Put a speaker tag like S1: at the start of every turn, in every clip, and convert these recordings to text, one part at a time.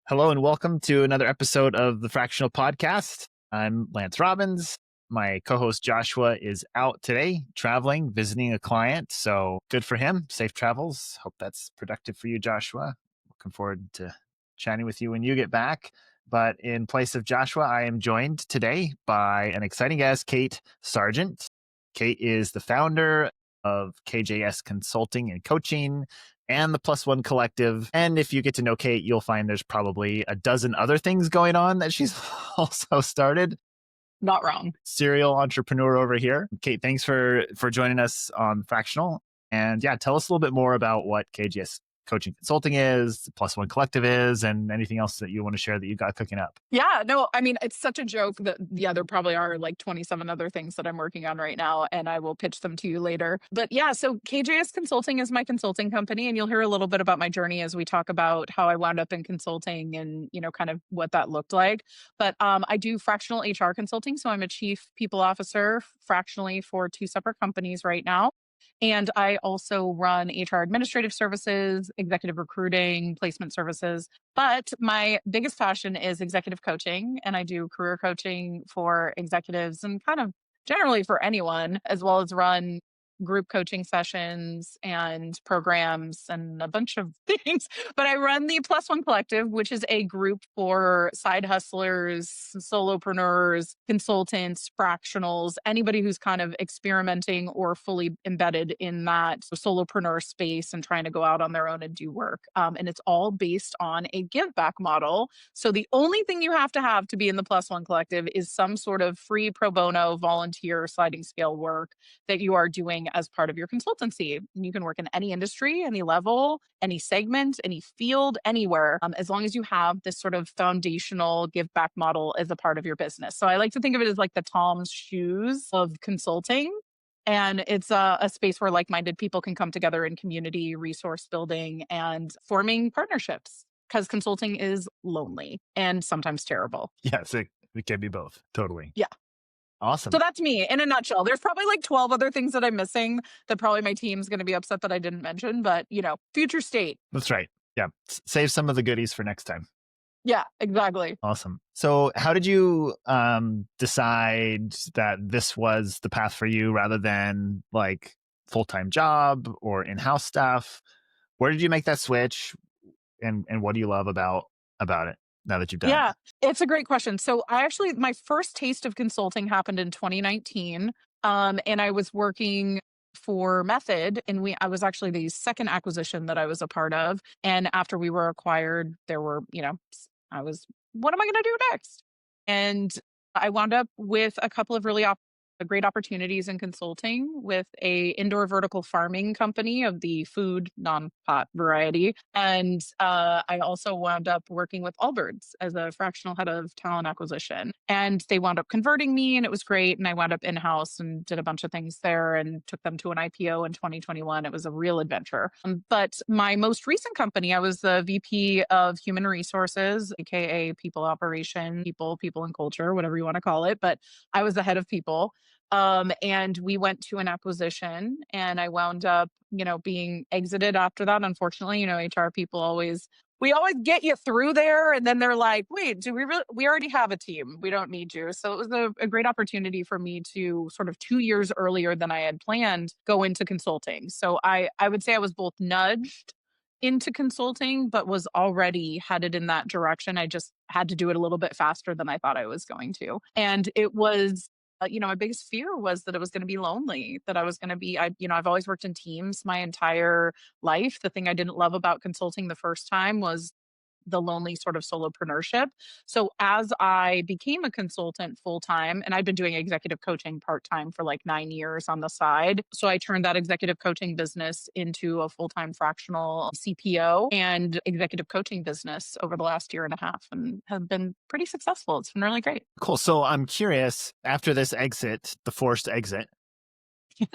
S1: Hello and welcome to another episode of the Fractional Podcast. I'm Lance Robbins. My co host Joshua is out today traveling, visiting a client. So good for him. Safe travels. Hope that's productive for you, Joshua. Looking forward to chatting with you when you get back. But in place of Joshua, I am joined today by an exciting guest, Kate Sargent. Kate is the founder of KJS Consulting and Coaching and the Plus One Collective. And if you get to know Kate, you'll find there's probably a dozen other things going on that she's also started.
S2: Not wrong.
S1: Serial entrepreneur over here. Kate, thanks for joining us on Fractional. And yeah, tell us a little bit more about what KJS Coaching Consulting is, Plus One Collective is, and anything else that you want to share that you got cooking up.
S2: Yeah, no, I mean, it's such a joke that, yeah, there probably are like 27 other things that I'm working on right now, and I will pitch them to you later. But yeah, so KJS Consulting is my consulting company, and you'll hear a little bit about my journey as we talk about how I wound up in consulting and, kind of what that looked like. But I do fractional HR consulting. So I'm a chief people officer fractionally for two separate companies right now. And I also run HR administrative services, executive recruiting, placement services. But my biggest passion is executive coaching. And I do career coaching for executives and kind of generally for anyone, as well as run group coaching sessions and programs and a bunch of things. But I run the Plus One Collective, which is a group for side hustlers, solopreneurs, consultants, fractionals, anybody who's kind of experimenting or fully embedded in that solopreneur space and trying to go out on their own and do work. And it's all based on a give back model. So the only thing you have to be in the Plus One Collective is some sort of free pro bono volunteer sliding scale work that you are doing as part of your consultancy. And you can work in any industry, any level, any segment, any field, anywhere, as long as you have this sort of foundational give back model as a part of your business. So I like to think of it as like the Tom's shoes of consulting. And it's a space where like-minded people can come together in community, resource building, and forming partnerships. Because consulting is lonely and sometimes terrible.
S1: Yes, it can be both. Totally.
S2: Yeah.
S1: Awesome.
S2: So that's me in a nutshell. There's probably like 12 other things that I'm missing that probably my team's going to be upset that I didn't mention, but future state.
S1: That's right. Yeah. Save some of the goodies for next time.
S2: Yeah, exactly.
S1: Awesome. So how did you decide that this was the path for you rather than like full-time job or in-house stuff? Where did you make that switch? And what do you love about it now that you've done
S2: Yeah,
S1: it?
S2: it's a great question. So my first taste of consulting happened in 2019. And I was working for Method, and I was actually the second acquisition that I was a part of. And after we were acquired, there were, what am I going to do next? And I wound up with a couple of really great opportunities in consulting with a indoor vertical farming company of the food non-pot variety. And I also wound up working with Allbirds as a fractional head of talent acquisition. And they wound up converting me, and it was great. And I wound up in-house and did a bunch of things there and took them to an IPO in 2021. It was a real adventure. But my most recent company, I was the VP of Human Resources, aka People Operation, People and Culture, whatever you want to call it. But I was the head of people. And we went to an acquisition, and I wound up, being exited after that. Unfortunately, HR people we always get you through there. And then they're like, wait, we already have a team. We don't need you. So it was a great opportunity for me to sort of 2 years earlier than I had planned, go into consulting. So I would say I was both nudged into consulting, but was already headed in that direction. I just had to do it a little bit faster than I thought I was going to. And it was my biggest fear was that it was going to be lonely, that I was going to be, I've always worked in teams my entire life. The thing I didn't love about consulting the first time was the lonely sort of solopreneurship. So as I became a consultant full time, and I'd been doing executive coaching part time for like 9 years on the side. So I turned that executive coaching business into a full time fractional CPO and executive coaching business over the last year and a half, and have been pretty successful. It's been really great.
S1: Cool. So I'm curious, after this exit, the forced exit,
S2: Yes,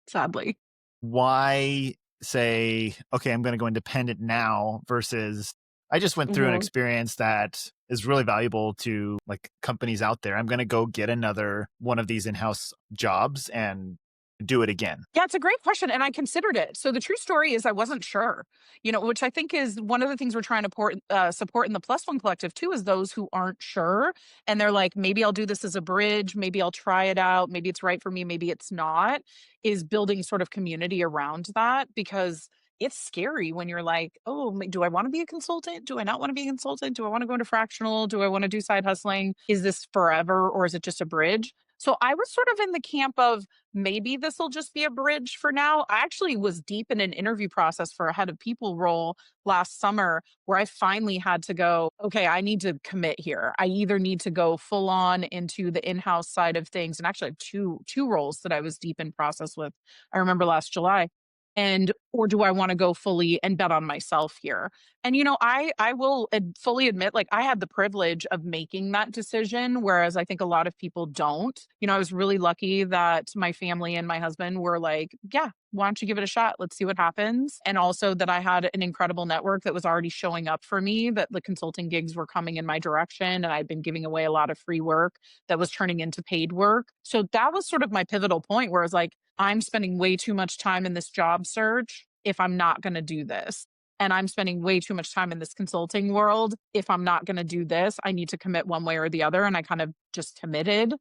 S2: sadly.
S1: why say, okay, I'm going to go independent now versus I just went through an
S2: Mhm.
S1: experience that is really valuable to like companies out there. I'm going to go get another one of these in-house jobs and do it again?
S2: Yeah, it's a great question, and I considered it. So the true story is I wasn't sure, which I think is one of the things we're trying to support in the Plus One Collective too, is those who aren't sure and they're like, maybe I'll do this as a bridge, maybe I'll try it out, maybe it's right for me, maybe it's not. Is building sort of community around that, because it's scary when you're like, oh, do I want to be a consultant? Do I not want to be a consultant? Do I want to go into fractional? Do I want to do side hustling? Is this forever or is it just a bridge? So I was sort of in the camp of maybe this will just be a bridge for now. I actually was deep in an interview process for a head of people role last summer where I finally had to go, okay, I need to commit here. I either need to go full on into the in-house side of things. And actually I have two roles that I was deep in process with. I remember last July. And or do I want to go fully and bet on myself here? And I will fully admit, like, I had the privilege of making that decision, whereas I think a lot of people don't. I was really lucky that my family and my husband were like, yeah, why don't you give it a shot? Let's see what happens. And also that I had an incredible network that was already showing up for me, that the consulting gigs were coming in my direction. And I'd been giving away a lot of free work that was turning into paid work. So that was sort of my pivotal point where I was like, I'm spending way too much time in this job search if I'm not going to do this. And I'm spending way too much time in this consulting world. If I'm not going to do this, I need to commit one way or the other. And I kind of just committed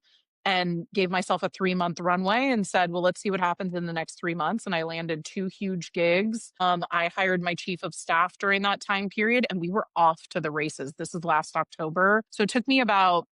S2: and gave myself a 3-month runway and said, well, let's see what happens in the next 3 months. And I landed 2 huge gigs. I hired my chief of staff during that time period and we were off to the races. This is last October. So it took me about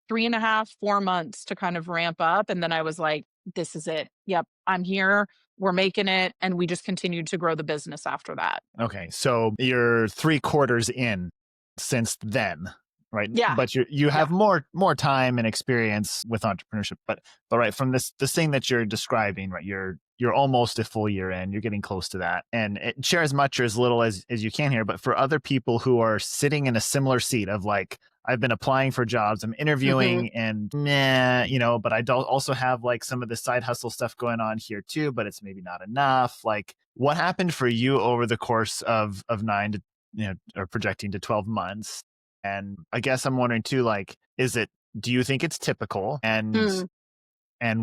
S2: 3.5, 4 months to kind of ramp up. And then I was like, this is it. Yep, I'm here. We're making it. And we just continued to grow the business after that.
S1: Okay. So you're 3/4 in since then, right?
S2: Yeah.
S1: But you have more time and experience with entrepreneurship. But right, from this thing that you're describing, right? You're almost a full year in, you're getting close to that. And share as much or as little as you can here. But for other people who are sitting in a similar seat of like, I've been applying for jobs, I'm interviewing and but I don't also have like some of the side hustle stuff going on here too, but it's maybe not enough. Like, what happened for you over the course of 9 to, or projecting to 12 months? And I guess I'm wondering too, like, do you think it's typical? And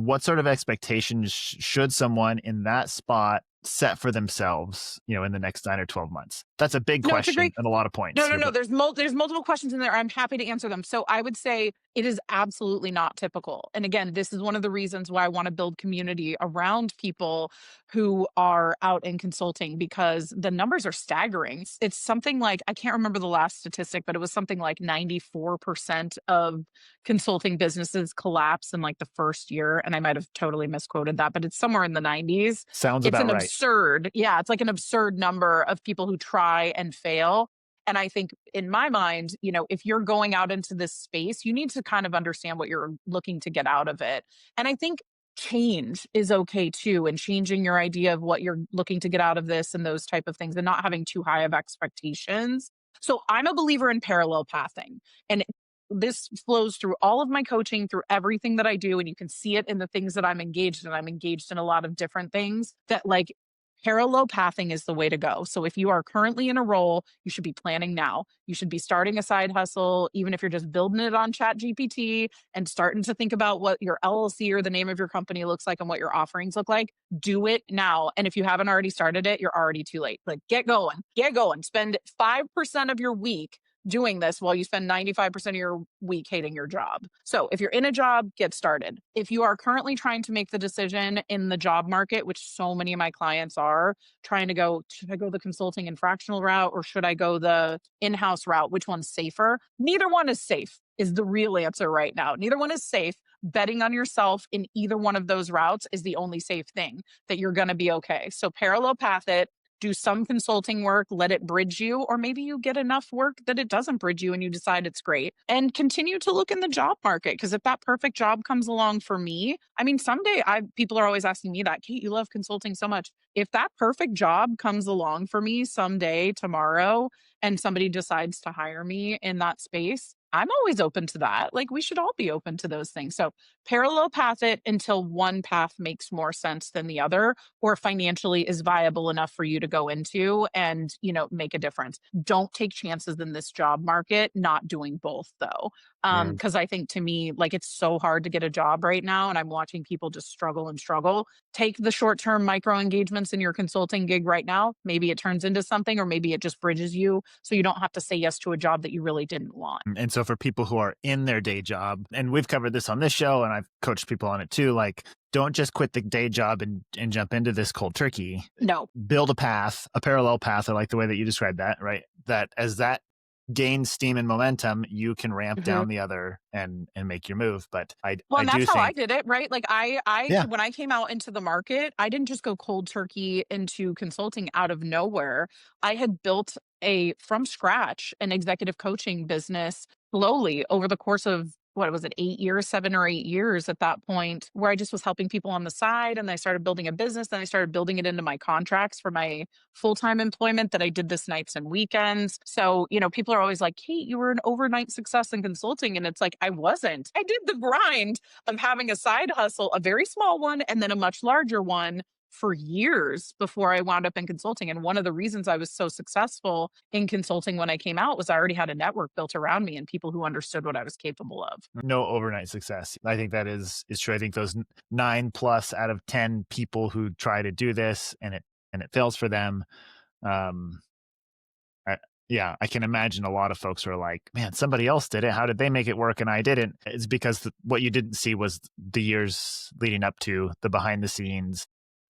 S1: what sort of expectations should someone in that spot set for themselves, in the next 9 or 12 months? That's a big question and a lot of points.
S2: No. There's multiple questions in there. I'm happy to answer them. So I would say it is absolutely not typical. And again, this is one of the reasons why I want to build community around people who are out in consulting, because the numbers are staggering. It's something like, I can't remember the last statistic, but it was something like 94% of consulting businesses collapse in like the first year. And I might have totally misquoted that, but it's somewhere in the 90s.
S1: Sounds about right.
S2: It's like an absurd number of people who try and fail. And I think in my mind, if you're going out into this space, you need to kind of understand what you're looking to get out of it. And I think change is okay too, and changing your idea of what you're looking to get out of this and those type of things, and not having too high of expectations. So I'm a believer in parallel pathing. And this flows through all of my coaching, through everything that I do. And you can see it in the things that I'm engaged in. I'm engaged in a lot of different things that, like, parallel pathing is the way to go. So if you are currently in a role, you should be planning now. You should be starting a side hustle, even if you're just building it on ChatGPT and starting to think about what your LLC or the name of your company looks like and what your offerings look like. Do it now. And if you haven't already started it, you're already too late. Like, get going. Spend 5% of your week doing this while you spend 95% of your week hating your job. So if you're in a job, get started. If you are currently trying to make the decision in the job market, which so many of my clients are trying to go, should I go the consulting and fractional route or should I go the in-house route? Which one's safer? Neither one is safe is the real answer right now. Neither one is safe. Betting on yourself in either one of those routes is the only safe thing, that you're going to be okay. So parallel path it. Do some consulting work, let it bridge you, or maybe you get enough work that it doesn't bridge you and you decide it's great. And continue to look in the job market, because if that perfect job comes along for me, I mean, someday people are always asking me that, Kate, you love consulting so much. If that perfect job comes along for me someday, tomorrow, and somebody decides to hire me in that space, I'm always open to that. Like we should all be open to those things. So parallel path it until one path makes more sense than the other or financially is viable enough for you to go into and, make a difference. Don't take chances in this job market not doing both though.
S1: Yeah.
S2: Because I think to me, like it's so hard to get a job right now and I'm watching people just struggle and struggle. Take the short-term micro engagements in your consulting gig right now. Maybe it turns into something or maybe it just bridges you so you don't have to say yes to a job that you really didn't want.
S1: And so for people who are in their day job, and we've covered this on this show and I've coached people on it too, like don't just quit the day job and jump into this cold turkey.
S2: No.
S1: Build a path, a parallel path. I like the way that you described that, right? That as that gains steam and momentum, you can ramp
S2: Mhm.
S1: down the other and make your move. But
S2: Well,
S1: I
S2: and
S1: do
S2: that's how I
S1: think,
S2: did it, right? Like
S1: yeah,
S2: when I came out into the market, I didn't just go cold turkey into consulting out of nowhere. I had built from scratch an executive coaching business slowly over the course of what was it, 8 years, 7 or 8 years at that point, where I just was helping people on the side. And I started building a business. Then I started building it into my contracts for my full-time employment that I did this nights and weekends. So, people are always like, Kate, you were an overnight success in consulting. And it's like, I wasn't. I did the grind of having a side hustle, a very small one, and then a much larger one for years before I wound up in consulting. And one of the reasons I was so successful in consulting when I came out was I already had a network built around me and people who understood what I was capable of.
S1: no overnight success. I think that is true. I think those 9+ out of 10 people who try to do this and it fails for them. Um, yeah, I can imagine a lot of folks are like, man, somebody else did it. How did they make it work and I didn't? It's because what you didn't see was the years leading up to the behind the scenes,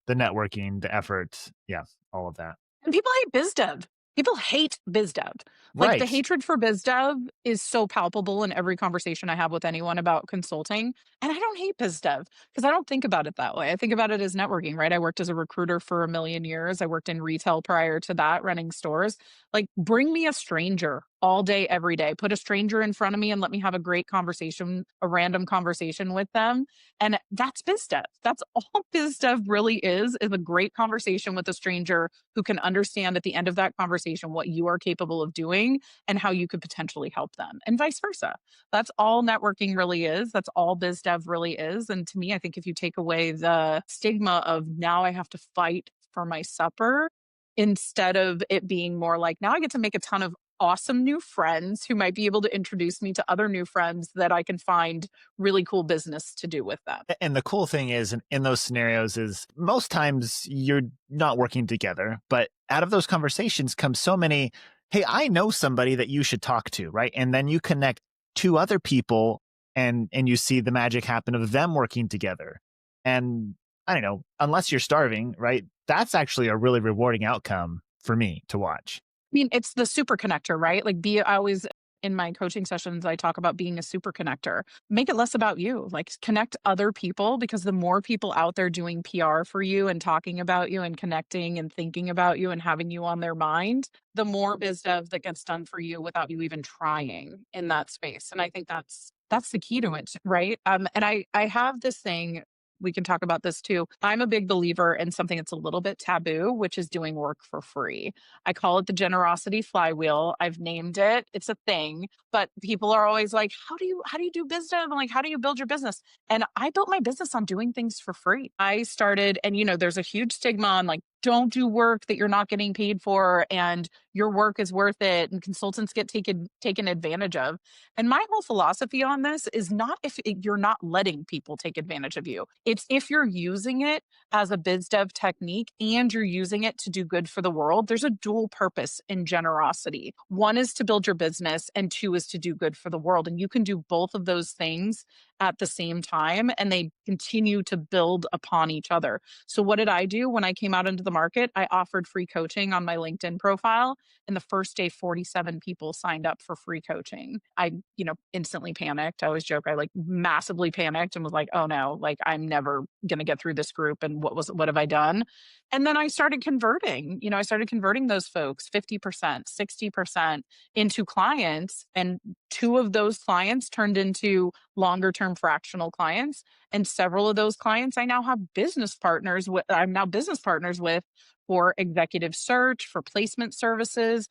S1: the networking, the effort. Yeah, all of that.
S2: And people hate biz dev. People hate biz dev. Like the
S1: Right.
S2: hatred for biz dev is so palpable in every conversation I have with anyone about consulting. And I don't hate biz dev because I don't think about it that way. I think about it as networking, right? I worked as a recruiter for a million years. I worked in retail prior to that, running stores. Like, bring me a stranger all day, every day. Put a stranger in front of me and let me have a great conversation, a random conversation with them. And that's biz dev. That's all biz dev really is a great conversation with a stranger who can understand at the end of that conversation what you are capable of doing and how you could potentially help them, and vice versa. That's all networking really is. That's all biz dev really is. And to me, I think if you take away the stigma of now I have to fight for my supper, instead of it being more like now I get to make a ton of awesome new friends who might be able to introduce me to other new friends that I can find really cool business to do with them.
S1: And the cool thing is in those scenarios is most times you're not working together, but out of those conversations come so many, hey, I know somebody that you should talk to, right? And then you connect two other people and you see the magic happen of them working together. And I don't know, unless you're starving, right? That's actually a really rewarding outcome for me to watch.
S2: I mean, it's the super connector, right? I always in my coaching sessions, I talk about being a super connector. Make it less about you, like connect other people because the more people out there doing PR for you and talking about you and connecting and thinking about you and having you on their mind, the more biz dev that gets done for you without you even trying in that space. And I think that's the key to it, right? And I have this thing, we can talk about this too. I'm a big believer in something that's a little bit taboo, which is doing work for free. I call it the generosity flywheel. I've named it. It's a thing, but people are always like, how do you do business? I'm like, how do you build your business? And I built my business on doing things for free. I started, and there's a huge stigma on like, don't do work that you're not getting paid for and your work is worth it and consultants get taken advantage of. And my whole philosophy on this is not if you're not letting people take advantage of you. It's if you're using it as a biz dev technique and you're using it to do good for the world. There's a dual purpose in generosity. One is to build your business and two is to do good for the world. And you can do both of those things at the same time and they continue to build upon each other. So what did I do when I came out into the market? I offered free coaching on my LinkedIn profile. And the first day, 47 people signed up for free coaching. I, instantly panicked. I always joke, I like massively panicked and was like, oh no, like I'm never going to get through this group. And what have I done? And then I started converting, I started converting those folks 50%, 60% into clients. And two of those clients turned into longer term fractional clients. And several of those clients I now have business partners with, I'm now business partners with for executive search, for placement services.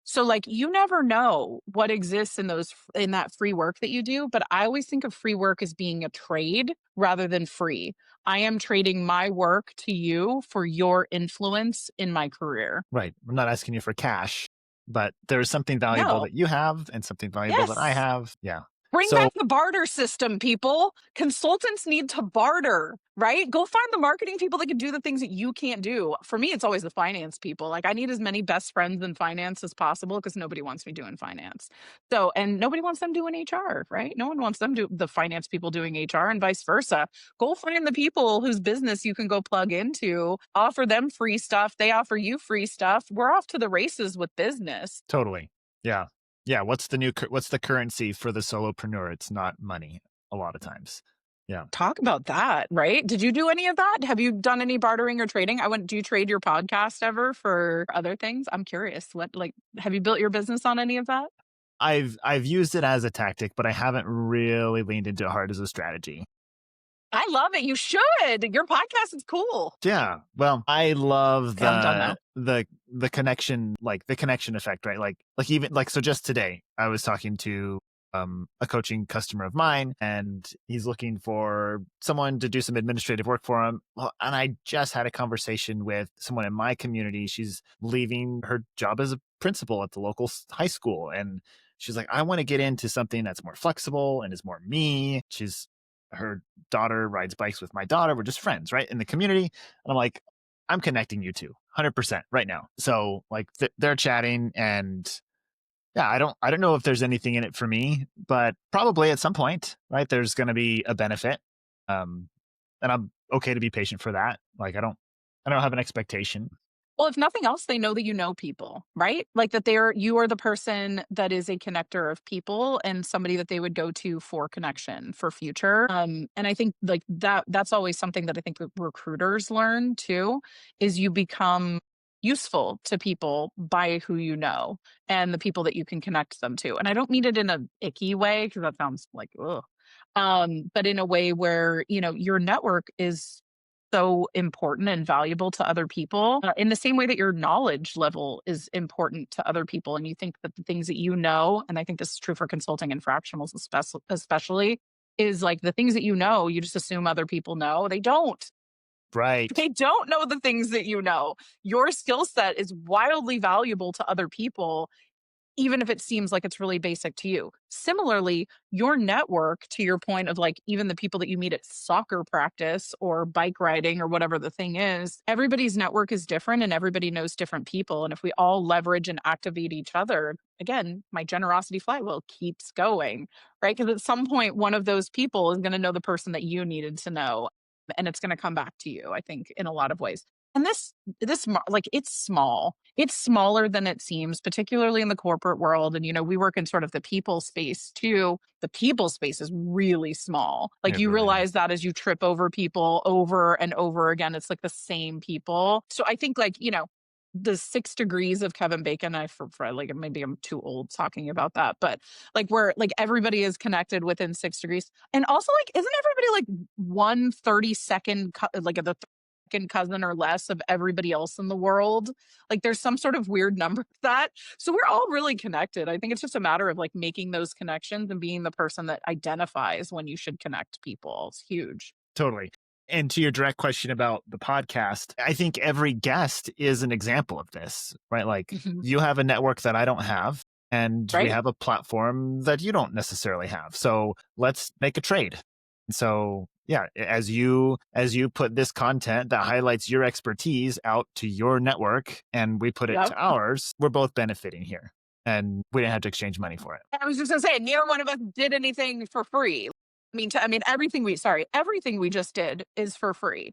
S2: So like you never know what exists in those in that free work that you do, but I always think of free work as being a trade rather than free. I am trading my work to you for your influence in my career.
S1: Right. I'm not asking you for cash, but there's something valuable
S2: No.
S1: that you have and something valuable that I
S2: Yes.
S1: have. Yeah.
S2: Bring
S1: So
S2: back the barter system, people. Consultants need to barter, right? Go find the marketing people that can do the things that you can't do. For me, it's always the finance people. Like I need as many best friends in finance as possible because nobody wants me doing finance. So, and nobody wants them doing HR, right? No one wants them to the finance people doing HR and vice versa. Go find the people whose business you can go plug into, offer them free stuff. They offer you free stuff. We're off to the races with business.
S1: totally. Yeah. Yeah. What's the currency for the solopreneur? It's not money a lot of times. Yeah.
S2: Talk about that, right? Did you do any of that? Have you done any bartering or trading? Do you trade your podcast ever for other things? I'm curious. Have you built your business on any of that?
S1: I've used it as a tactic, but I haven't really leaned into it hard as a strategy.
S2: I love it. You should. Your podcast is cool.
S1: Yeah. Well, I love
S2: Okay, I'm done now.
S1: the connection, like the connection effect, right? Like even like so just today I was talking to a coaching customer of mine and he's looking for someone to do some administrative work for him. Well, and I just had a conversation with someone in my community. She's leaving her job as a principal at the local high school and she's like, I want to get into something that's more flexible and is more me. Her daughter rides bikes with my daughter. We're just friends, right? In the community. And I'm like, I'm connecting you two 100% right now. So like they're chatting and yeah, I don't know if there's anything in it for me, but probably at some point, right? There's going to be a benefit. Um, and I'm okay to be patient for that. Like I don't have an expectation.
S2: Well, if nothing else, they know that you know people, right? Like that you are the person that is a connector of people and somebody that they would go to for connection for future. And I think like that's always something that I think recruiters learn too, is you become useful to people by who you know and the people that you can connect them to. And I don't mean it in a icky way because that sounds like ugh. But in a way where, you know, your network is so important and valuable to other people in the same way that your knowledge level is important to other people. And you think that the things that you know, and I think this is true for consulting and fractionals especially, is like the things that you know, you just assume other people know. They don't.
S1: Right.
S2: They don't know the things that you know. Your skill set is wildly valuable to other people even if it seems like it's really basic to you. Similarly, your network, to your point of like even the people that you meet at soccer practice or bike riding or whatever the thing is, everybody's network is different and everybody knows different people. And if we all leverage and activate each other, again, my generosity flywheel keeps going, right? Because at some point, one of those people is going to know the person that you needed to know. And it's going to come back to you, I think, in a lot of ways. And like it's small. It's smaller than it seems, particularly in the corporate world. And, you know, we work in sort of the people space too. The people space is really small. Like
S1: It
S2: you
S1: really
S2: realize
S1: is.
S2: that as you trip over people over and over again, it's like the same people. So I think like, you know, the 6 degrees of Kevin Bacon, for like maybe I'm too old talking about that, but like where like everybody is connected within 6 degrees. And also like, isn't everybody like 1/32nd, like the second cousin or less of everybody else in the world? Like there's some sort of weird number of that. So we're all really connected. I think it's just a matter of like making those connections and being the person that identifies when you should connect people. It's huge.
S1: Totally. And to your direct question about the podcast, I think every guest is an example of this, right? Like
S2: Mhm.
S1: you have a network that I don't have, and we
S2: Right?
S1: have a platform that you don't necessarily have. So let's make a trade. So yeah, as you put this content that highlights your expertise out to your network and we put it
S2: Yep.
S1: to ours, we're both benefiting here. And we didn't have to exchange money for it.
S2: I was just gonna say, neither one of us did anything for free. I mean, everything we just did is for free.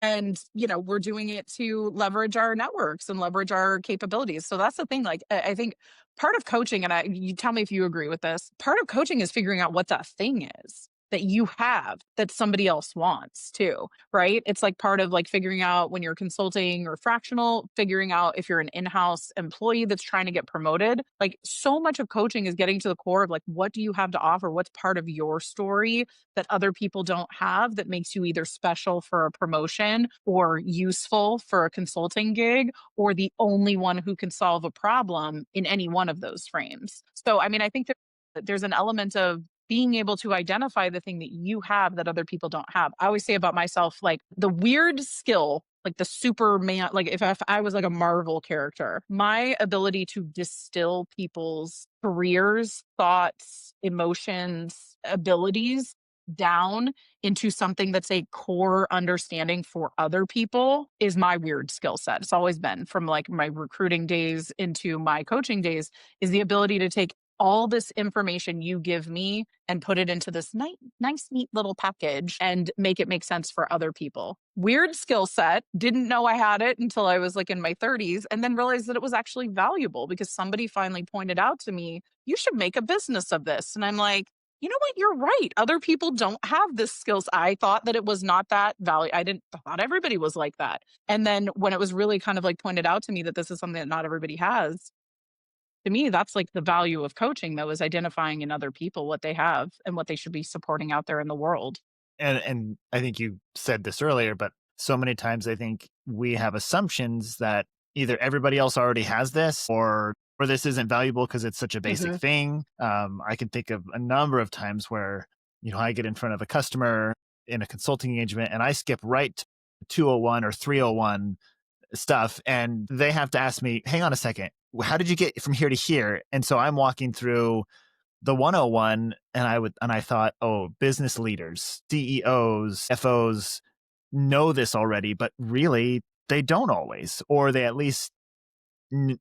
S2: And, you know, we're doing it to leverage our networks and leverage our capabilities. So that's the thing. Like, I think part of coaching, and you tell me if you agree with this, part of coaching is figuring out what that thing is. that you have that somebody else wants too, right? It's like part of like figuring out when you're consulting or fractional, figuring out if you're an in-house employee that's trying to get promoted. Like so much of coaching is getting to the core of like, what do you have to offer? What's part of your story that other people don't have that makes you either special for a promotion or useful for a consulting gig or the only one who can solve a problem in any one of those frames. So, I mean, I think that there's an element of being able to identify the thing that you have that other people don't have. I always say about myself, like the weird skill, like the Superman, like if I was like a Marvel character, my ability to distill people's careers, thoughts, emotions, abilities down into something that's a core understanding for other people is my weird skill set. It's always been from like my recruiting days into my coaching days is the ability to take all this information you give me and put it into this nice, neat little package and make it make sense for other people. Weird skill set. Didn't know I had it until I was like in my 30s and then realized that it was actually valuable because somebody finally pointed out to me, you should make a business of this. And I'm like, you know what? You're right. Other people don't have this skills. I thought that it was not that value. I thought everybody was like that. And then when it was really kind of like pointed out to me that this is something that not everybody has, to me, that's like the value of coaching, though, is identifying in other people what they have and what they should be supporting out there in the world.
S1: And I think you said this earlier, but so many times I think we have assumptions that either everybody else already has this or this isn't valuable because it's such a basic
S2: Mhm.
S1: thing. I can think of a number of times where, I get in front of a customer in a consulting engagement and I skip right to 201 or 301 stuff. And they have to ask me, hang on a second, how did you get from here to here? And so I'm walking through the 101 and I thought, oh, business leaders, CEOs, FOs know this already, but really they don't always, or they at least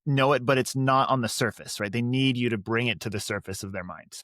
S1: know it, but it's not on the surface, right? They need you to bring it to the surface of their minds.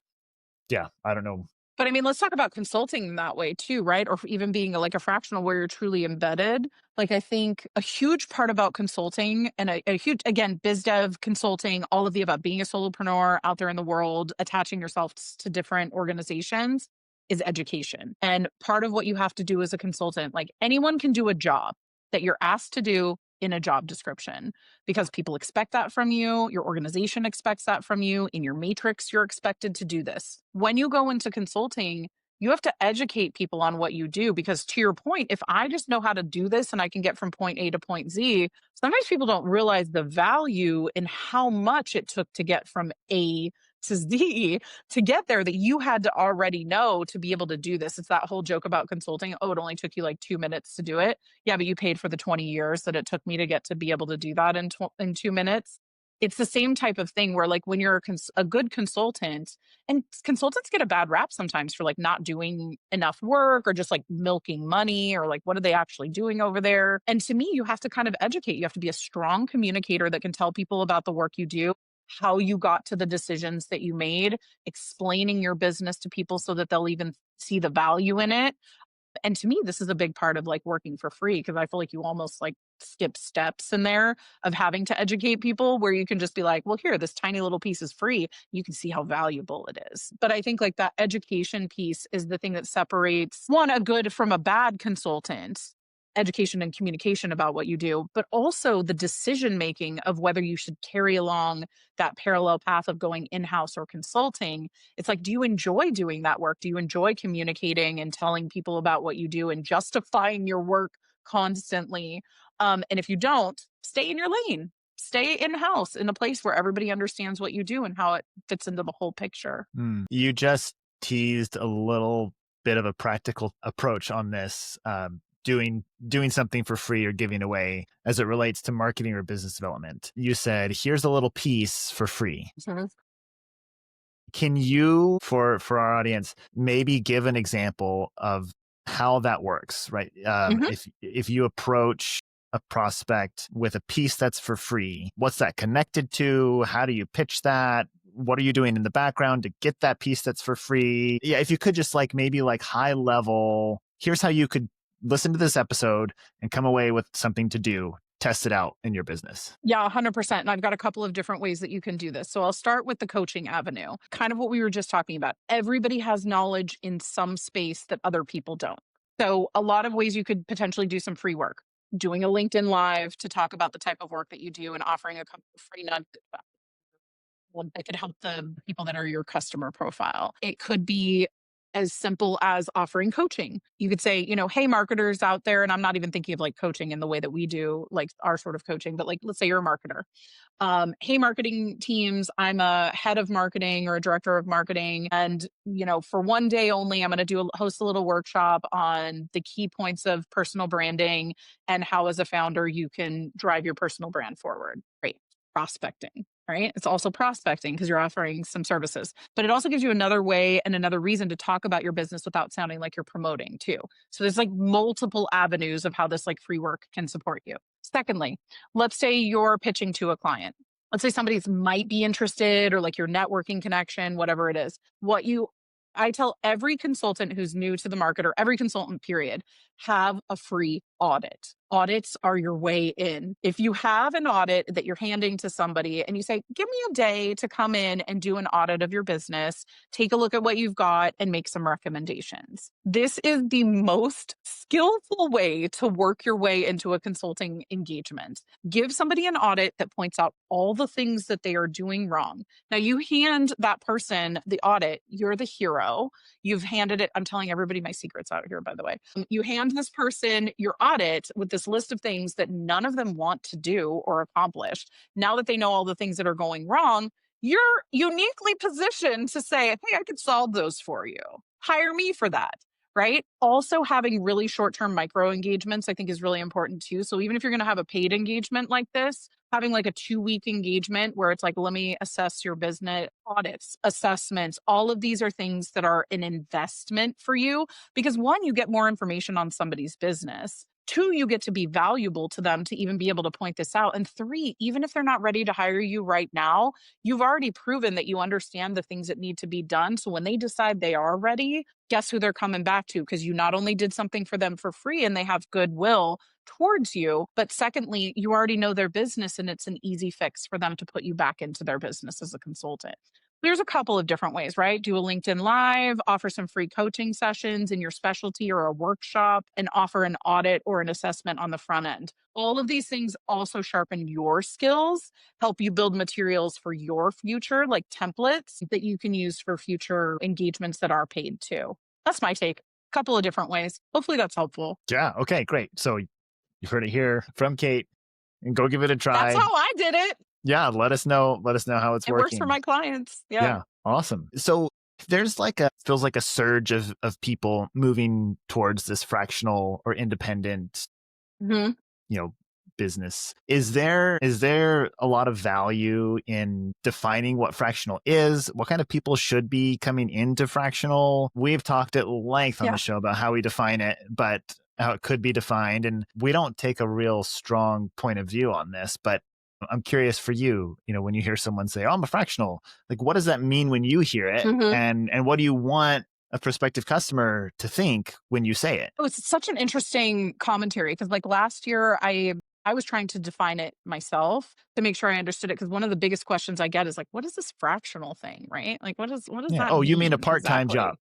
S1: Yeah, I don't know.
S2: But I mean, let's talk about consulting that way too, right? Or even being like a fractional where you're truly embedded. Like, I think a huge part about consulting and a huge, again, biz dev, consulting, all of the above, being a solopreneur out there in the world, attaching yourself to different organizations is education. And part of what you have to do as a consultant, like anyone can do a job that you're asked to do in a job description because people expect that from you. Your organization expects that from you. In your matrix, you're expected to do this. When you go into consulting, you have to educate people on what you do because, to your point, if I just know how to do this and I can get from point A to point Z, sometimes people don't realize the value in how much it took to get from A to Z to get there that you had to already know to be able to do this. It's that whole joke about consulting. Oh, it only took you like 2 minutes to do it. Yeah, but you paid for the 20 years that it took me to get to be able to do that in 2 minutes. It's the same type of thing where, like, when you're a good consultant, and consultants get a bad rap sometimes for like not doing enough work or just like milking money or like what are they actually doing over there. And to me, you have to kind of educate. You have to be a strong communicator that can tell people about the work you do, how you got to the decisions that you made, explaining your business to people so that they'll even see the value in it. And to me, this is a big part of like working for free because I feel like you almost like skip steps in there of having to educate people where you can just be like, well, here, this tiny little piece is free. You can see how valuable it is. But I think like that education piece is the thing that separates one, a good from a bad consultant. Education and communication about what you do, but also the decision making of whether you should carry along that parallel path of going in house or consulting. It's like, do you enjoy doing that work? Do you enjoy communicating and telling people about what you do and justifying your work constantly? And if you don't, stay in your lane, stay in house in a place where everybody understands what you do and how it fits into the whole picture.
S1: You just teased a little bit of a practical approach on this. Doing something for free or giving away as it relates to marketing or business development. You said, here's a little piece for free.
S2: Mhm.
S1: Can you, for our audience, maybe give an example of how that works, right?
S2: Mhm.
S1: If you approach a prospect with a piece that's for free, what's that connected to? How do you pitch that? What are you doing in the background to get that piece that's for free? Yeah, if you could just like maybe like high level, here's how you could listen to this episode and come away with something to do. test it out in your business?
S2: Yeah, 100%. And I've got a couple of different ways that you can do this. So I'll start with the coaching avenue, kind of what we were just talking about. Everybody has knowledge in some space that other people don't. So a lot of ways you could potentially do some free work, doing a LinkedIn Live to talk about the type of work that you do and offering a couple of free nuggets that could help the people that are your customer profile. It could be as simple as offering coaching. You could say, hey, marketers out there, and I'm not even thinking of like coaching in the way that we do, like our sort of coaching, but like, let's say you're a marketer. Hey, marketing teams, I'm a head of marketing or a director of marketing. And, for one day only, I'm going to host a little workshop on the key points of personal branding and how, as a founder, you can drive your personal brand forward. Great. Prospecting, right? It's also prospecting because you're offering some services, but it also gives you another way and another reason to talk about your business without sounding like you're promoting too. So there's like multiple avenues of how this like free work can support you. Secondly, let's say you're pitching to a client. Let's say somebody's might be interested or like your networking connection, whatever it is. I tell every consultant who's new to the market or every consultant period, have a free audit. Audits are your way in. If you have an audit that you're handing to somebody and you say, give me a day to come in and do an audit of your business, take a look at what you've got and make some recommendations. This is the most skillful way to work your way into a consulting engagement. Give somebody an audit that points out all the things that they are doing wrong. Now you hand that person the audit, you're the hero. You've handed it. I'm telling everybody my secrets out here, by the way. You hand this person your audit with this list of things that none of them want to do or accomplish. Now that they know all the things that are going wrong, you're uniquely positioned to say, hey, I could solve those for you. Hire me for that. Right. Also, having really short term micro engagements, I think, is really important too. So, even if you're going to have a paid engagement like this, having like a 2-week engagement where it's like, let me assess your business, audits, assessments, all of these are things that are an investment for you because one, you get more information on somebody's business. 2, you get to be valuable to them to even be able to point this out. And 3, even if they're not ready to hire you right now, you've already proven that you understand the things that need to be done. So when they decide they are ready, guess who they're coming back to? Because you not only did something for them for free and they have goodwill towards you, but secondly, you already know their business and it's an easy fix for them to put you back into their business as a consultant. There's a couple of different ways, right? Do a LinkedIn Live, offer some free coaching sessions in your specialty or a workshop, and offer an audit or an assessment on the front end. All of these things also sharpen your skills, help you build materials for your future, like templates that you can use for future engagements that are paid too. That's my take. Couple of different ways. Hopefully that's helpful.
S1: Yeah. Okay, great. So you've heard it here from Kate, and go give it a
S2: That's
S1: try.
S2: how I did it.
S1: Yeah. Let us know how it's
S2: It
S1: working.
S2: works for my clients. Yeah.
S1: Yeah. Awesome. So there's feels like a surge of people moving towards this fractional or independent,
S2: hmm
S1: business. Is there a lot of value in defining what fractional is? What kind of people should be coming into fractional? We've talked at length on
S2: Yeah.
S1: the show about how we define it, but how it could be defined. And we don't take a real strong point of view on this, but I'm curious for you, when you hear someone say, oh, I'm a fractional, like, what does that mean when you hear it?
S2: hmm
S1: And what do you want a prospective customer to think when you say it?
S2: Oh, it's such an interesting commentary because like last year I was trying to define it myself to make sure I understood it because one of the biggest questions I get is like, what is this fractional thing, right? Like what does
S1: Yeah.
S2: that
S1: Oh, you mean a
S2: mean
S1: part-time
S2: exactly?
S1: job?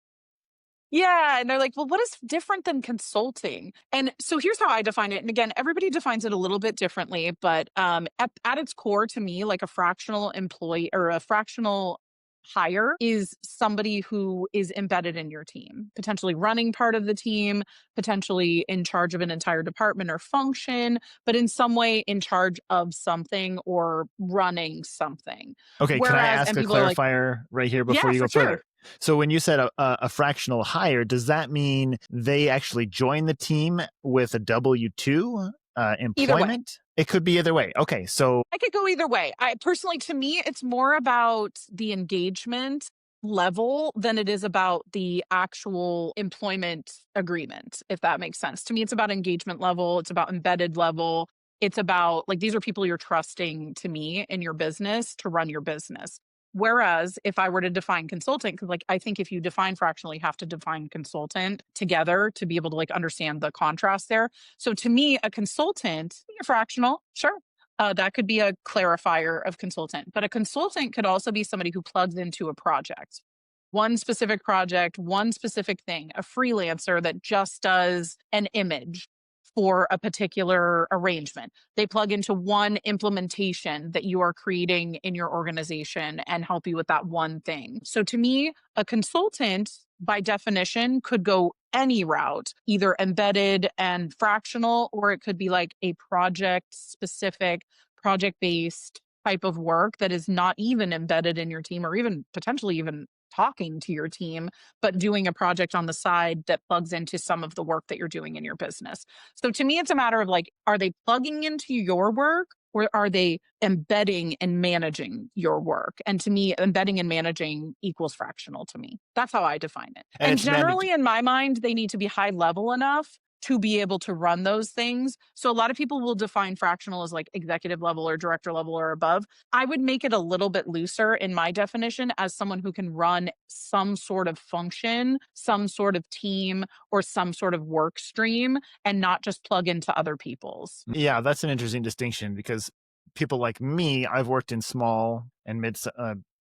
S2: Yeah. And they're like, well, what is different than consulting? And so here's how I define it. And again, everybody defines it a little bit differently, but at its core to me, like a fractional employee or a fractional hire is somebody who is embedded in your team, potentially running part of the team, potentially in charge of an entire department or function, but in some way in charge of something or running something.
S1: Okay, can I
S2: Whereas,
S1: ask
S2: and
S1: a
S2: people are like,
S1: clarifier right here before
S2: yeah,
S1: you
S2: for
S1: go
S2: sure.
S1: further? So when you said a fractional hire, does that mean they actually join the team with a W-2
S2: Either way.
S1: employment? It could be either way. Okay, so
S2: I could go either way. I personally, to me, it's more about the engagement level than it is about the actual employment agreement, if that makes sense. To me, it's about engagement level, it's about embedded level. It's about like these are people you're trusting to me in your business to run your business. Whereas if I were to define consultant, because like I think if you define fractional, you have to define consultant together to be able to like understand the contrast there. So to me, a consultant, a fractional, sure. That could be a clarifier of consultant, but a consultant could also be somebody who plugs into a project, one specific project, one specific thing, a freelancer that just does an image for a particular arrangement. They plug into one implementation that you are creating in your organization and help you with that one thing. So to me, a consultant by definition could go any route, either embedded and fractional, or it could be like a project specific, project based type of work that is not even embedded in your team or even potentially even talking to your team, but doing a project on the side that plugs into some of the work that you're doing in your business. So to me, it's a matter of like, are they plugging into your work or are they embedding and managing your work? And to me, embedding and managing equals fractional to me. That's how I define it.
S1: And
S2: And
S1: it's managed.
S2: generally, in my mind, they need to be high level enough to be able to run those things. So a lot of people will define fractional as like executive level or director level or above. I would make it a little bit looser in my definition as someone who can run some sort of function, some sort of team, or some sort of work stream and not just plug into other people's.
S1: Yeah, that's an interesting distinction because people like me, I've worked in small and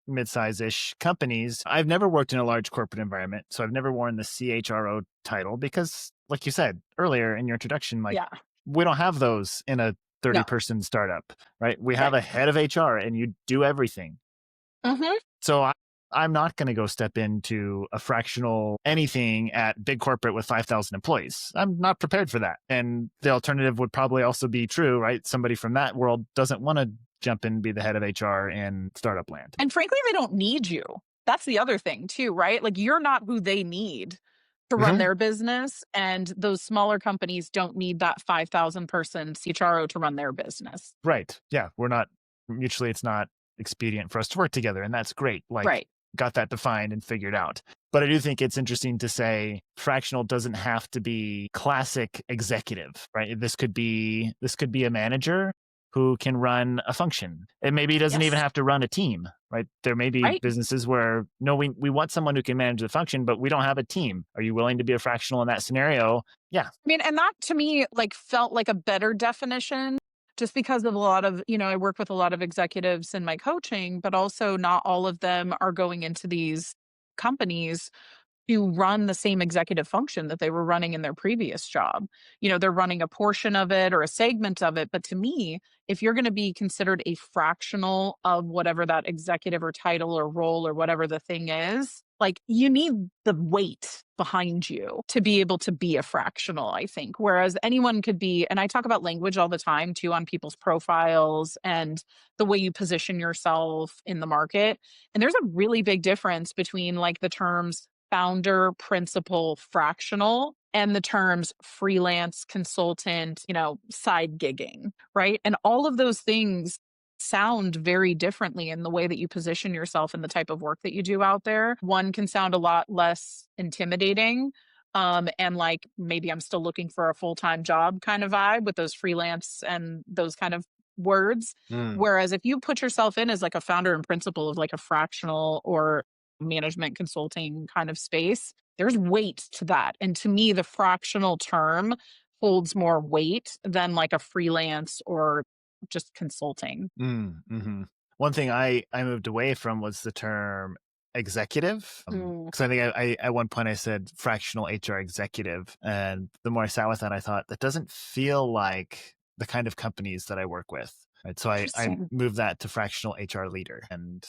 S1: mid-size-ish companies. I've never worked in a large corporate environment, so I've never worn the CHRO title because, like you said earlier in your introduction, like
S2: Yeah.
S1: we don't have those in a 30-person startup, right? We have
S2: Right.
S1: a head of HR and you do everything.
S2: Mm-hmm.
S1: So I'm not going to go step into a fractional anything at big corporate with 5,000 employees. I'm not prepared for that. And the alternative would probably also be true, right? Somebody from that world doesn't want to jump in and be the head of HR in startup land.
S2: And frankly, they don't need you. That's the other thing too, right? Like you're not who they need to run their business. And those smaller companies don't need that 5,000 person CHRO to run their business.
S1: Right. Yeah. We're not mutually, it's not expedient for us to work together. And that's great. Like,
S2: Right.
S1: got that defined and figured out. But I do think it's interesting to say fractional doesn't have to be classic executive, right? This could be a manager who can run a function. And maybe he doesn't even
S2: Yes.
S1: have to run a team, right? There may be
S2: Right.
S1: businesses where, no, we want someone who can manage the function, but we don't have a team. Are you willing to be a fractional in that scenario? Yeah.
S2: I mean, and that to me like felt like a better definition just because of a lot of, I work with a lot of executives in my coaching, but also not all of them are going into these companies to run the same executive function that they were running in their previous job. They're running a portion of it or a segment of it. But to me, if you're going to be considered a fractional of whatever that executive or title or role or whatever the thing is, like you need the weight behind you to be able to be a fractional, I think. Whereas anyone could be, and I talk about language all the time too on people's profiles and the way you position yourself in the market. And there's a really big difference between like the terms founder, principal, fractional, and the terms freelance, consultant, side gigging, right? And all of those things sound very differently in the way that you position yourself and the type of work that you do out there. One can sound a lot less intimidating. And like maybe I'm still looking for a full-time job kind of vibe with those freelance and those kind of words. Whereas if you put yourself in as like a founder and principal of like a fractional or management consulting kind of space, there's weight to that. And to me, the fractional term holds more weight than like a freelance or just consulting.
S1: Mm-hmm. One thing I moved away from was the term executive. Because I think I at one point I said fractional HR executive. And the more I sat with that, I thought that doesn't feel like the kind of companies that I work with. Right. So I moved that to fractional HR leader. And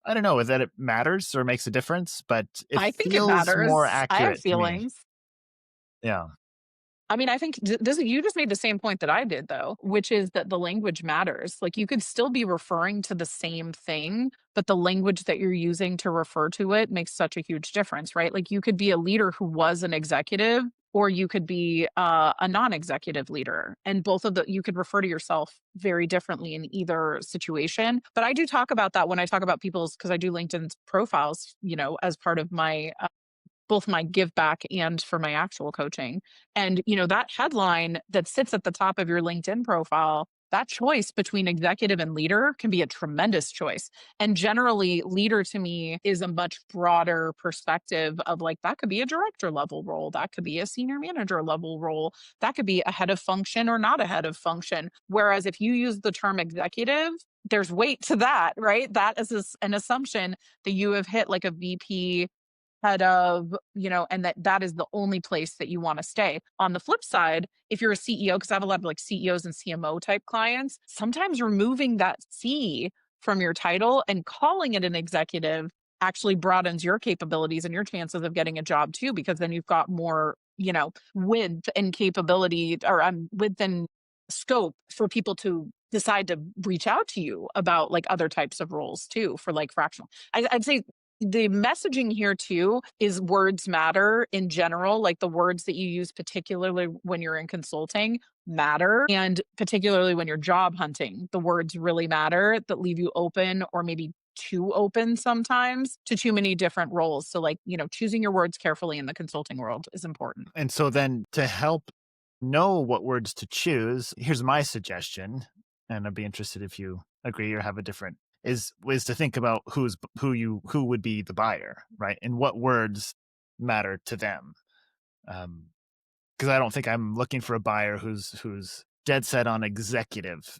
S1: I don't know that it matters or makes a difference, but
S2: I think it
S1: feels
S2: matters.
S1: more
S2: I have
S1: accurate to me.
S2: feelings.
S1: Yeah.
S2: I mean, I think you just made the same point that I did, though, which is that the language matters. Like you could still be referring to the same thing, but the language that you're using to refer to it makes such a huge difference, right? Like you could be a leader who was an executive, or you could be a non-executive leader, and both of you could refer to yourself very differently in either situation. But I do talk about that when I talk about people's, because I do LinkedIn profiles, as part of my both my give back and for my actual coaching. And, that headline that sits at the top of your LinkedIn profile, that choice between executive and leader can be a tremendous choice. And generally, leader to me is a much broader perspective of like, that could be a director level role, that could be a senior manager level role, that could be a head of function or not a head of function. Whereas if you use the term executive, there's weight to that, right? That is an assumption that you have hit like a VP head of, and that is the only place that you want to stay. On the flip side, if you're a CEO, because I have a lot of like CEOs and CMO type clients, sometimes removing that C from your title and calling it an executive actually broadens your capabilities and your chances of getting a job too, because then you've got more, width and capability, or width and scope for people to decide to reach out to you about like other types of roles too, for like fractional. I'd say the messaging here too is words matter in general, like the words that you use, particularly when you're in consulting, matter. And particularly when you're job hunting, the words really matter that leave you open, or maybe too open sometimes, to too many different roles. So, like, choosing your words carefully in the consulting world is important.
S1: And so then to help know what words to choose, here's my suggestion, and I'd be interested if you agree or have a different is to think about who would be the buyer, right? And what words matter to them. Because I don't think I'm looking for a buyer who's dead set on executive.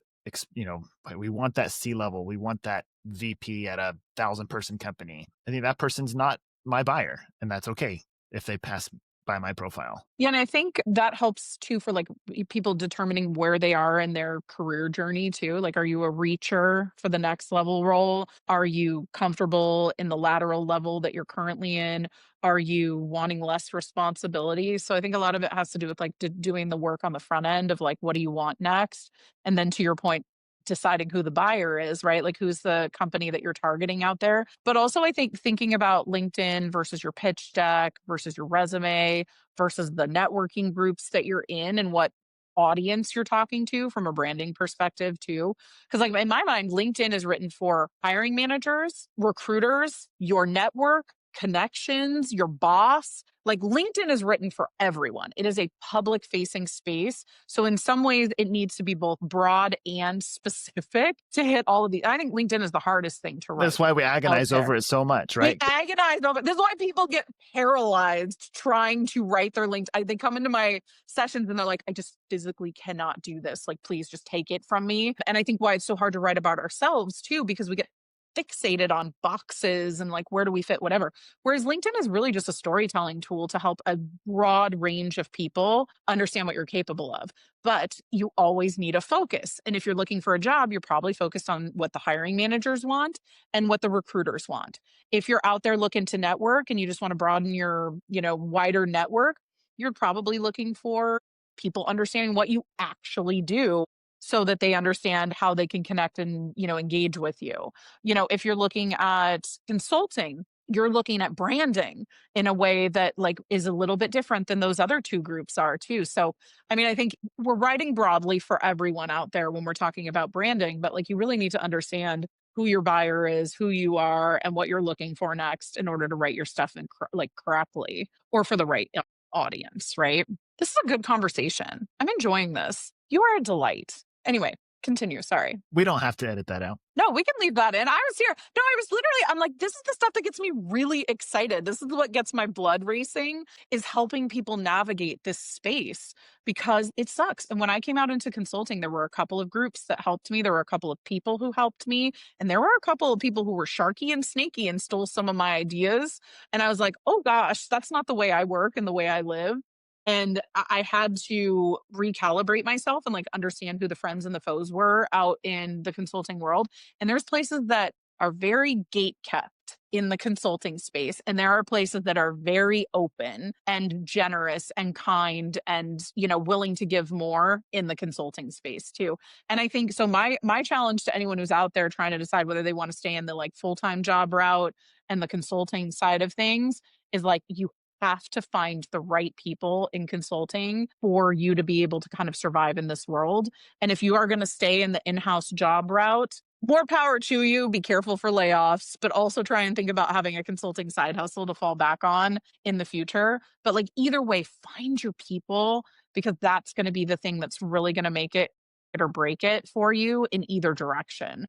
S1: We want that C-level. We want that VP at a 1,000-person company. I think that person's not my buyer, and that's okay if they pass by my profile.
S2: Yeah, and I think that helps too for like people determining where they are in their career journey too. Like, are you a reacher for the next level role? Are you comfortable in the lateral level that you're currently in? Are you wanting less responsibility? So I think a lot of it has to do with like doing the work on the front end of like, what do you want next? And then to your point, deciding who the buyer is, right? Like, who's the company that you're targeting out there. But also, I think thinking about LinkedIn versus your pitch deck versus your resume versus the networking groups that you're in, and what audience you're talking to from a branding perspective too. Because like in my mind, LinkedIn is written for hiring managers, recruiters, your network, connections, your boss. Like, LinkedIn is written for everyone. It is a public facing space. So in some ways it needs to be both broad and specific to hit all of the. I think LinkedIn is the hardest thing to write.
S1: That's why we agonize over it so much, right?
S2: We agonize over it. This is why people get paralyzed trying to write their LinkedIn. They come into my sessions and they're like, I just physically cannot do this. Like, please just take it from me. And I think why it's so hard to write about ourselves too, because we get fixated on boxes and like, where do we fit, whatever. Whereas LinkedIn is really just a storytelling tool to help a broad range of people understand what you're capable of. But you always need a focus. And if you're looking for a job, you're probably focused on what the hiring managers want and what the recruiters want. If you're out there looking to network and you just want to broaden your, wider network, you're probably looking for people understanding what you actually do so that they understand how they can connect and, engage with you. If you're looking at consulting, you're looking at branding in a way that like is a little bit different than those other two groups are too. So, I mean, I think we're writing broadly for everyone out there when we're talking about branding, but like, you really need to understand who your buyer is, who you are, and what you're looking for next in order to write your stuff in like correctly, or for the right audience, right? This is a good conversation. I'm enjoying this. You are a delight. Anyway, continue. Sorry.
S1: We don't have to edit that out.
S2: No, we can leave that in. I was here. No, I was literally, I'm like, this is the stuff that gets me really excited. This is what gets my blood racing, is helping people navigate this space, because it sucks. And when I came out into consulting, there were a couple of groups that helped me. There were a couple of people who helped me. And there were a couple of people who were sharky and snaky and stole some of my ideas. And I was like, oh gosh, that's not the way I work and the way I live. And I had to recalibrate myself and like understand who the friends and the foes were out in the consulting world. And there's places that are very gate kept in the consulting space. And there are places that are very open and generous and kind and, willing to give more in the consulting space too. And I think so my challenge to anyone who's out there trying to decide whether they want to stay in the like full-time job route and the consulting side of things is like, you have to find the right people in consulting for you to be able to kind of survive in this world. And if you are going to stay in the in-house job route, more power to you. Be careful for layoffs, but also try and think about having a consulting side hustle to fall back on in the future. But like, either way, find your people, because that's going to be the thing that's really going to make it it or break it for you in either direction.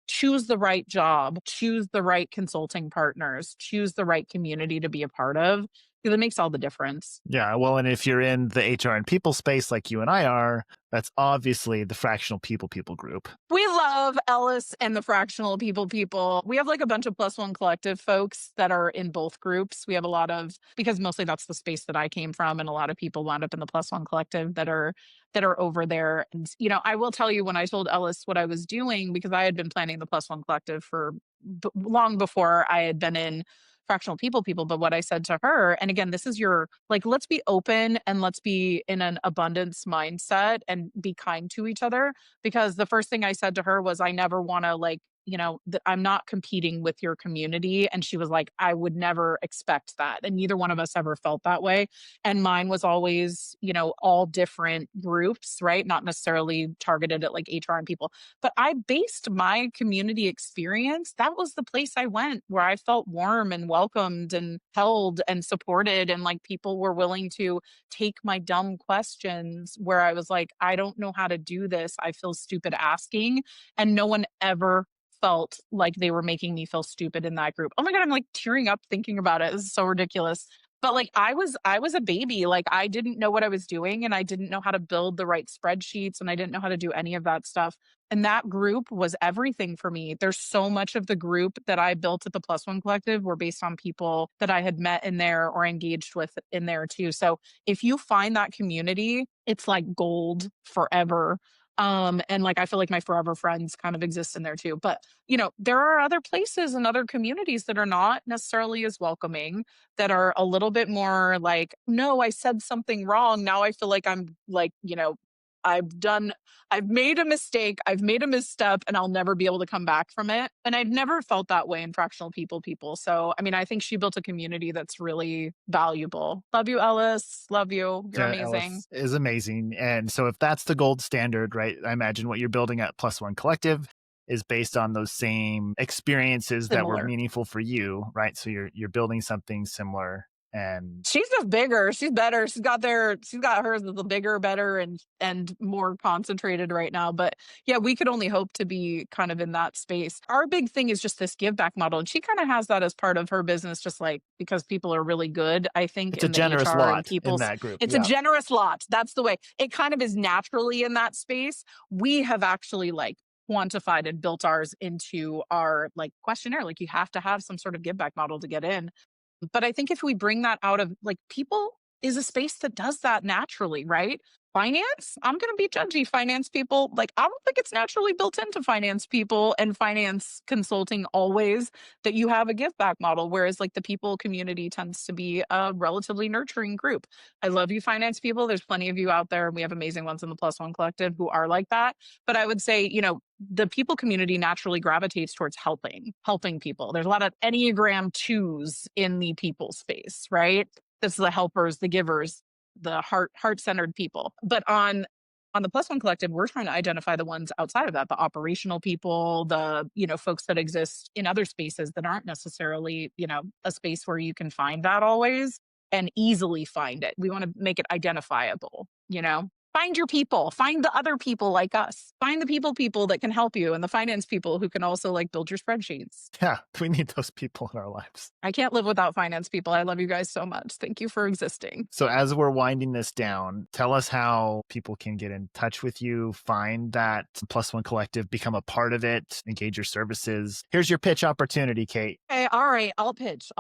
S2: Choose the right job, choose the right consulting partners, choose the right community to be a part of, because it makes all the difference.
S1: Yeah, well, and if you're in the HR and people space like you and I are, that's obviously the fractional people group.
S2: We love Ellis and the fractional people. We have like a bunch of plus one collective folks that are in both groups. We have a lot of, because mostly that's the space that I came from, and a lot of people wound up in the plus one collective that are over there. And I will tell you, when I told Ellis what I was doing, because I had been planning the plus one collective for long before I had been in fractional people, but what I said to her, and again, this is your, like, let's be open and let's be in an abundance mindset and be kind to each other, because the first thing I said to her was, I never want to, like, I'm not competing with your community. And she was like, I would never expect that. And neither one of us ever felt that way. And mine was always, all different groups, right? Not necessarily targeted at like HR and people. But I based my community experience. That was the place I went where I felt warm and welcomed and held and supported. And like people were willing to take my dumb questions where I was like, I don't know how to do this. I feel stupid asking. And no one ever felt like they were making me feel stupid in that group. Oh my God, I'm like tearing up thinking about it. This is so ridiculous. But like I was a baby. Like I didn't know what I was doing, and I didn't know how to build the right spreadsheets, and I didn't know how to do any of that stuff. And that group was everything for me. There's so much of the group that I built at the Plus One Collective were based on people that I had met in there or engaged with in there too. So if you find that community, it's like gold forever. And like I feel like my forever friends kind of exist in there too. But there are other places and other communities that are not necessarily as welcoming, that are a little bit more like, no, I said something wrong. Now I feel like I'm like, I've done, I've made a mistake, I've made a misstep, and I'll never be able to come back from it. And I've never felt that way in fractional people. So, I mean, I think she built a community that's really valuable. Love you, Ellis. Love you. You're
S1: Yeah,
S2: amazing.
S1: Ellis is amazing. And so if that's the gold standard, right, I imagine what you're building at Plus One Collective is based on those same experiences that were
S2: Similar.
S1: meaningful for you, right? So you're building something similar. And
S2: She's just bigger. She's better. She's got hers with the bigger, better, and more concentrated right now. But yeah, we could only hope to be kind of in that space. Our big thing is just this give back model. And she kind of has that as part of her business, just like because people are really good, I think,
S1: it's a
S2: in the
S1: generous
S2: HR and
S1: lot in
S2: people's,
S1: that group.
S2: it's a
S1: Yeah.
S2: generous lot. That's the way. It kind of is naturally in that space. We have actually like quantified and built ours into our like questionnaire. Like you have to have some sort of give back model to get in. But I think if we bring that out of like people is a space that does that naturally, right? Finance, I'm going to be judgy. Finance people, like, I don't think it's naturally built into finance people and finance consulting always that you have a give back model. Whereas, like, the people community tends to be a relatively nurturing group. I love you, finance people. There's plenty of you out there. And we have amazing ones in the Plus One Collective who are like that. But I would say, the people community naturally gravitates towards helping people. There's a lot of Enneagram twos in the people space, right? This is the helpers, the givers, the heart-centered people. But on the Plus One Collective, we're trying to identify the ones outside of that, the operational people, the, folks that exist in other spaces that aren't necessarily, a space where you can find that always and easily find it. We want to make it identifiable. Find your people, find the other people like us, find the people that can help you, and the finance people who can also like build your spreadsheets.
S1: Yeah, we need those people in our lives.
S2: I can't live without finance people. I love you guys so much. Thank you for existing.
S1: So as we're winding this down, tell us how people can get in touch with you, find that Plus One Collective, become a part of it, engage your services. Here's your pitch opportunity, Kate.
S2: Okay, all right, I'll pitch.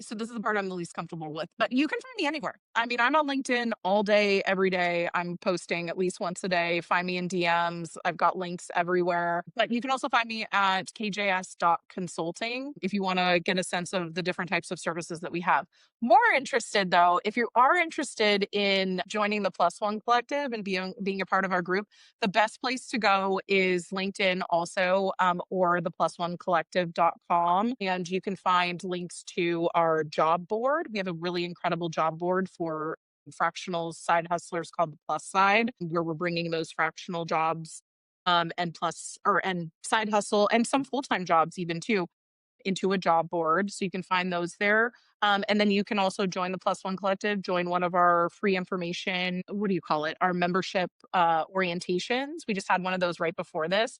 S2: So this is the part I'm the least comfortable with, but you can find me anywhere. I mean, I'm on LinkedIn all day, every day. I'm posting at least once a day. Find me in DMs. I've got links everywhere. But you can also find me at kjs.consulting if you want to get a sense of the different types of services that we have. More interested though, if you are interested in joining the Plus One Collective and being a part of our group, the best place to go is LinkedIn also, or the plusonecollective.com. And you can find links to our job board. We have a really incredible job board for fractional side hustlers called the Plus Side, where we're bringing those fractional jobs and side hustle and some full-time jobs even too into a job board. So you can find those there. And then you can also join the Plus One Collective, join one of our free information, what do you call it? Our membership orientations. We just had one of those right before this.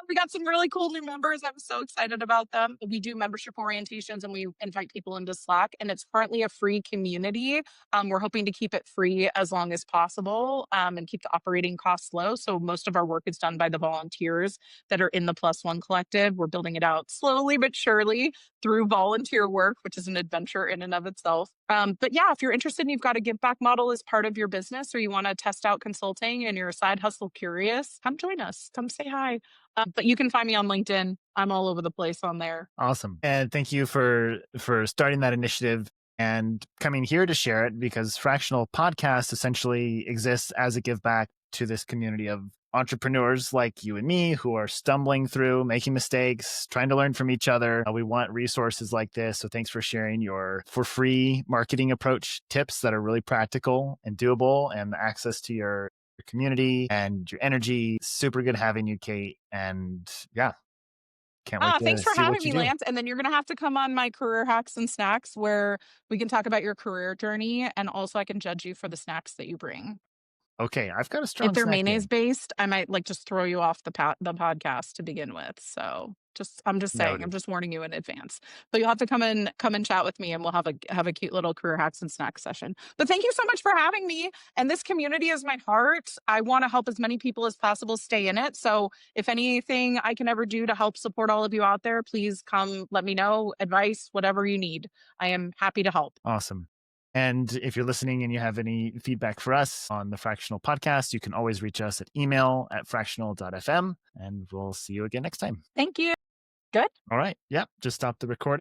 S2: We got some really cool new members. I'm so excited about them. We do membership orientations and we invite people into Slack, and it's currently a free community. We're hoping to keep it free as long as possible and keep the operating costs low. So most of our work is done by the volunteers that are in the Plus One Collective. We're building it out slowly but surely through volunteer work, which is an adventure in and of itself. But yeah, if you're interested and you've got a give back model as part of your business, or you want to test out consulting and you're a side hustle curious, come join us. Come say hi. But you can find me on LinkedIn. I'm all over the place on there.
S1: Awesome. And thank you for starting that initiative and coming here to share it, because Fractional Podcast essentially exists as a give back to this community of entrepreneurs like you and me who are stumbling through, making mistakes, trying to learn from each other. We want resources like this. So thanks for sharing your for free marketing approach tips that are really practical and doable, and access to your community and your energy. Super good having you, Kate. And yeah, can't wait to
S2: Thanks for
S1: see
S2: having
S1: what you
S2: me,
S1: do.
S2: Lance. And then you're going to have to come on my career hacks and snacks where we can talk about your career journey. And also, I can judge you for the snacks that you bring.
S1: Okay, I've got a
S2: If
S1: strong
S2: they're
S1: snack
S2: mayonnaise
S1: game.
S2: based, I might like just throw you off the podcast to begin with. So I'm just saying, I'm
S1: Noted.
S2: just warning you in advance. But you'll have to come and chat with me, and we'll have a cute little career hacks and snacks session. But thank you so much for having me. And this community is my heart. I want to help as many people as possible stay in it. So if anything I can ever do to help support all of you out there, please come let me know. Advice, whatever you need. I am happy to help.
S1: Awesome. And if you're listening and you have any feedback for us on the Fractional Podcast, you can always reach us at email@fractional.fm, and we'll see you again next time.
S2: Thank you. Good.
S1: All right. Yep. Just stop the recording.